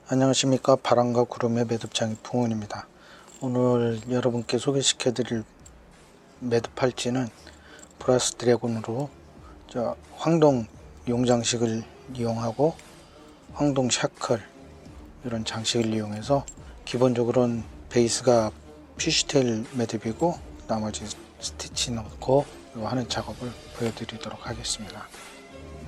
안녕하십니까. 바람과 구름의 매듭장이 풍원입니다. 오늘 여러분께 소개시켜 드릴 매듭 팔찌는 브라스 드래곤으로 황동 용장식을 이용하고 황동 샤클 이런 장식을 이용해서 기본적으로는 베이스가 피쉬테일 매듭이고 나머지 스티치 넣고 하는 작업을 보여드리도록 하겠습니다.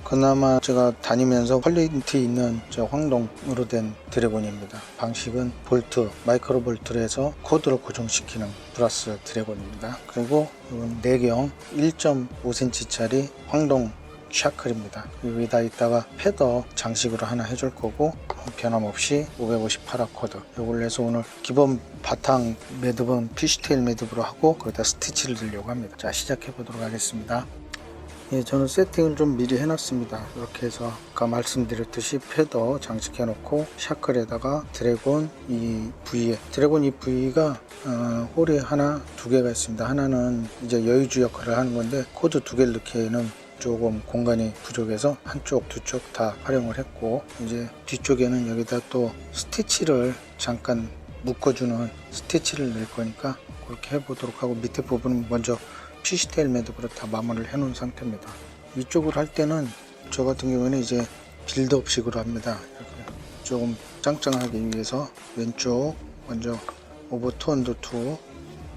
그나마 제가 다니면서 퀄리티 있는 황동으로 된 드래곤입니다. 방식은 볼트, 마이크로 볼트를 해서 코드를 고정시키는 브라스 드래곤입니다. 그리고 이건 내경 1.5cm 짜리 황동 샤클입니다. 여기다 있다가 패더 장식으로 하나 해줄 거고 변함없이 558화 코드 이걸 해서 오늘 기본 바탕 매듭은 피쉬테일 매듭으로 하고 거기다 스티치를 넣으려고 합니다. 자, 시작해 보도록 하겠습니다. 저는 세팅을 좀 미리 해놨습니다. 이렇게 해서 아까 말씀드렸듯이 패더 장식해 놓고 샤클에다가 드래곤 이 부위에 드래곤 이 부위가 홀이 하나 두 개가 있습니다. 하나는 이제 여유주 역할을 하는 건데 코드 두 개를 넣기에는 조금 공간이 부족해서 한쪽 두 쪽 다 활용을 했고, 이제 뒤쪽에는 여기다 또 스티치를 잠깐 묶어주는 스티치를 넣을 거니까 그렇게 해보도록 하고, 밑에 부분은 먼저 피쉬테일 매듭으로 다 마무리를 해 놓은 상태입니다. 위쪽으로 할 때는 저 같은 경우에는 이제 빌드업식으로 합니다. 이렇게 조금 짱짱하기 위해서 왼쪽 먼저 오버 투언더 2,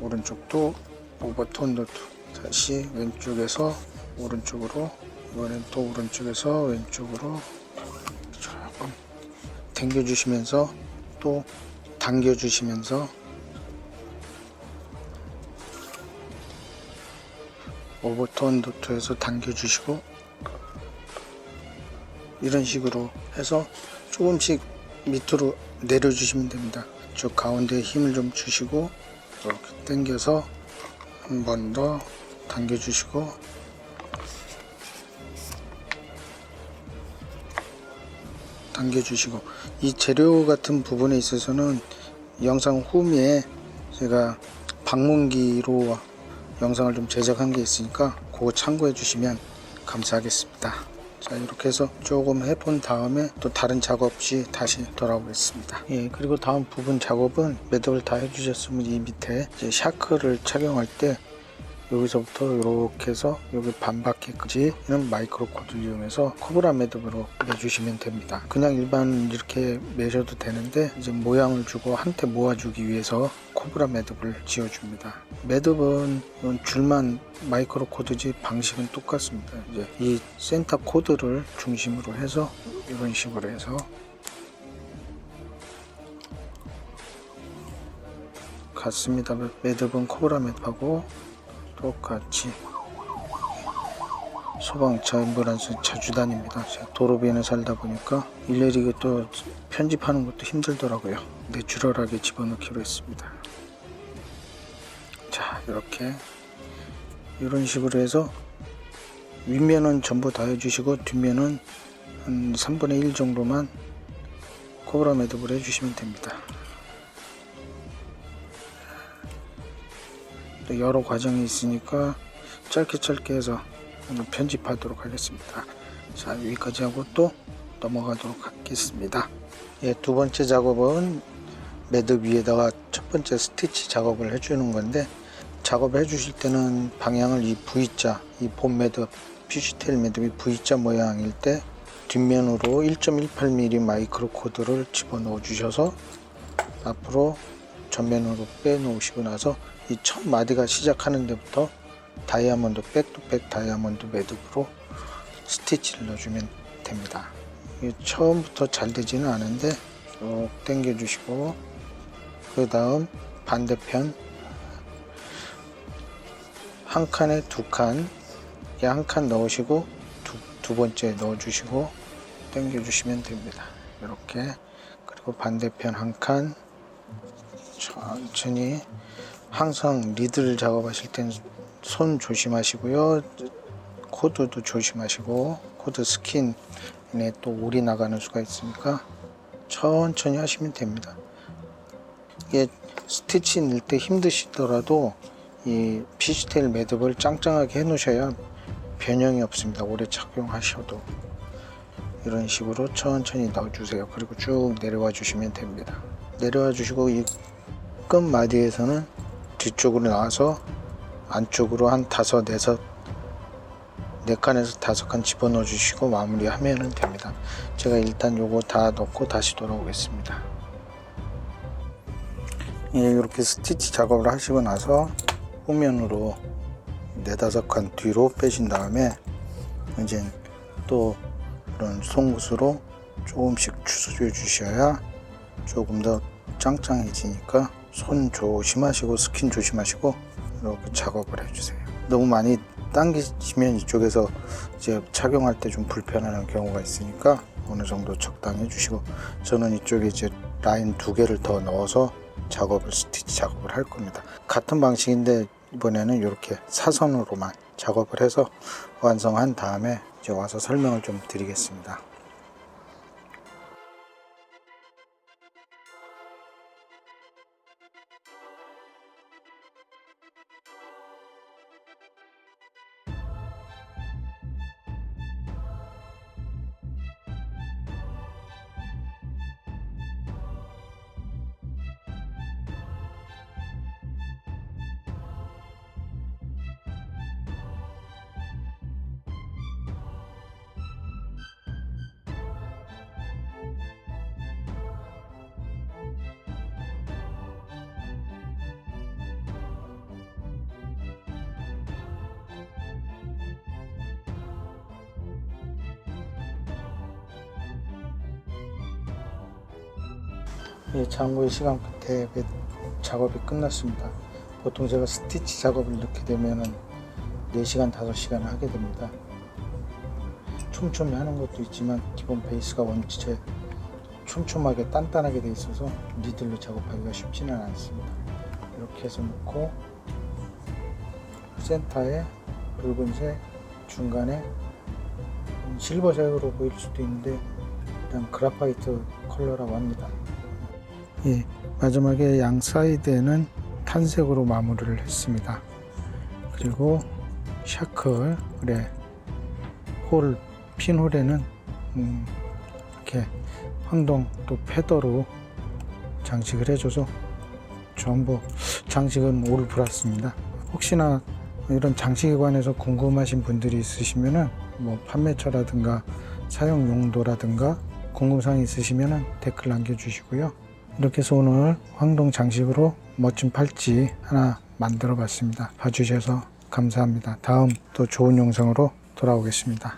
오른쪽도 오버 투언더 2, 다시 왼쪽에서 오른쪽으로, 이번엔 또 오른쪽에서 왼쪽으로 조금 당겨주시면서 또 당겨주시면서 오버턴 도트에서 당겨주시고, 이런 식으로 해서 조금씩 밑으로 내려주시면 됩니다. 저 가운데에 힘을 좀 주시고 이렇게 당겨서 한 번 더 당겨주시고, 당겨주시고, 이 재료 같은 부분에 있어서는 영상 후미에 제가 방문기로 영상을 좀 제작한 게 있으니까 그거 참고해 주시면 감사하겠습니다. 자, 이렇게 해서 조금 해본 다음에 또 다른 작업 없이 다시 돌아오겠습니다. 그리고 다음 부분 작업은 매듭을 다 해주셨으면 이 밑에 이제 샤클을 착용할 때 여기서부터 이렇게 해서 여기 반바퀴까지는 마이크로 코드를 이용해서 코브라 매듭으로 매주시면 됩니다. 그냥 일반 이렇게 매셔도 되는데 이제 모양을 주고 한테 모아주기 위해서 코브라 매듭을 지어줍니다. 매듭은 줄만 마이크로 코드지 방식은 똑같습니다. 이제 이 센터 코드를 중심으로 해서 이런 식으로 해서 같습니다. 매듭은 코브라 매듭하고 똑같이 소방차 앰뷸런스 자주 다닙니다. 도로변에 살다 보니까 일일이 또 편집하는 것도 힘들더라고요. 내추럴하게 집어넣기로 했습니다. 자, 이렇게 이런 식으로 해서 윗면은 전부 다 해주시고 뒷면은 한 3분의 1 정도만 코브라 매듭을 해주시면 됩니다. 여러 과정이 있으니까 짧게 해서 편집하도록 하겠습니다. 자, 여기까지 하고 또 넘어가도록 하겠습니다. 두 번째 작업은 매듭 위에다가 첫 번째 스티치 작업을 해주는 건데, 작업을 해주실 때는 방향을 이 V자, 이 본 매듭, 피쉬테일 매듭이 V자 모양일 때 뒷면으로 1.18mm 마이크로 코드를 집어넣어 주셔서 앞으로 전면으로 빼놓으시고 나서 이 첫 마디가 시작하는 데부터 다이아몬드 백투백 다이아몬드 매듭으로 스티치를 넣어주면 됩니다. 처음부터 잘 되지는 않은데 쭉 당겨 주시고, 그 다음 반대편 한 칸에 두 칸, 한 칸 넣으시고 두 번째 넣어 주시고 당겨 주시면 됩니다. 이렇게. 그리고 반대편 한 칸 천천히. 항상 리드를 작업하실 땐 손 조심하시고요. 코드도 조심하시고, 코드 스킨에 또 올이 나가는 수가 있으니까 천천히 하시면 됩니다. 이게 스티치 넣을 때 힘드시더라도 이 피쉬테일 매듭을 짱짱하게 해 놓으셔야 변형이 없습니다. 오래 착용하셔도. 이런 식으로 천천히 넣어주세요. 그리고 쭉 내려와 주시면 됩니다. 내려와 주시고 이 끝마디에서는 뒤쪽으로 나와서 안쪽으로 한 4칸에서 5칸 집어넣어 주시고 마무리하면 됩니다. 제가 일단 요거 다 넣고 다시 돌아오겠습니다. 예, 이렇게 스티치 작업을 하시고 나서 후면으로 4-5칸 뒤로 빼신 다음에 이제 또 이런 송곳으로 조금씩 추스려 주셔야 조금 더 짱짱해지니까 손 조심하시고 스킨 조심하시고 이렇게 작업을 해주세요. 너무 많이 당기시면 이쪽에서 이제 착용할 때 좀 불편한 경우가 있으니까 어느 정도 적당히 해주시고, 저는 이쪽에 이제 라인 2개를 더 넣어서 스티치 작업을 할 겁니다. 같은 방식인데 이번에는 이렇게 사선으로만 작업을 해서 완성한 다음에 이제 와서 설명을 좀 드리겠습니다. 예, 장고의 시간 끝에 작업이 끝났습니다. 보통 제가 스티치 작업을 넣게 되면은 4시간, 5시간 하게 됩니다. 촘촘히 하는 것도 있지만 기본 베이스가 원체 촘촘하게 단단하게 돼 있어서 니들로 작업하기가 쉽지는 않습니다. 이렇게 해서 놓고 센터에 붉은색, 중간에 실버색으로 보일 수도 있는데 일단 그라파이트 컬러라고 합니다. 예, 마지막에 양 사이드에는 탄색으로 마무리를 했습니다. 그리고 샤클, 그래, 핀홀에는 이렇게 황동 또 패더로 장식을 해줘서 전부 장식은 올 플러스입니다. 혹시나 이런 장식에 관해서 궁금하신 분들이 있으시면은 뭐 판매처라든가 사용 용도라든가 궁금사항이 있으시면은 댓글 남겨주시고요. 이렇게 해서 오늘 황동 장식으로 멋진 팔찌 하나 만들어 봤습니다. 봐주셔서 감사합니다. 다음 또 좋은 영상으로 돌아오겠습니다.